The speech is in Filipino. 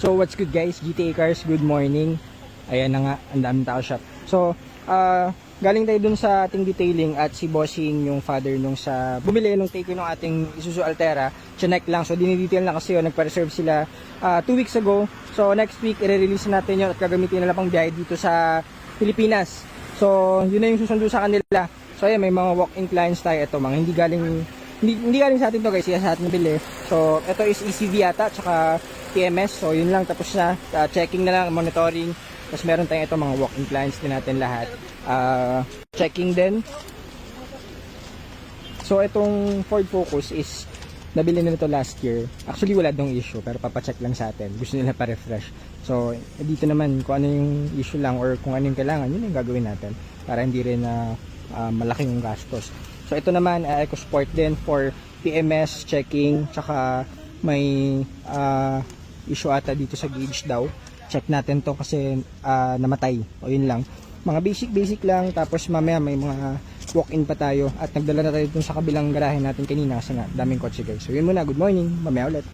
So what's good guys, GTA Cars, good morning. Ayan na nga, ang daming tao shop. So galing tayo dun sa ating detailing at si Bossing yung father nung sa bumili nung take ng ating Isuzu Altera. Chinek lang, so dinidetail na kasi yun, nagpa-reserve sila 2 weeks ago. So next week i-release natin yun at gagamitin nila pang biyahe dito sa Pilipinas. So yun na yung susundo sa kanila. So ayan, may mga walk-in clients tayo. Ito mga hindi galing sa atin to guys, sa atin nabili. So ito is ECV yata, tsaka PMS. So yun lang, tapos na, checking na lang, monitoring. Tapos meron tayong ito mga walk-in clients din natin lahat, checking din. So itong Ford Focus is nabili na nito last year. Actually wala dong issue, pero papacheck lang sa atin, gusto nila pa-refresh. So dito naman kung ano yung issue lang or kung ano yung kailangan, yun yung gagawin natin para hindi rin na malaki yung gastos. So ito naman EcoSport din for PMS checking, tsaka may issue ata dito sa gauge daw. Check natin to kasi namatay. O yun lang, mga basic lang. Tapos mamaya may mga walk-in pa tayo at nagdala na tayo dun sa kabilang garahe natin kanina kasi nga daming kotse guys. So yun muna, good morning, mamaya ulit.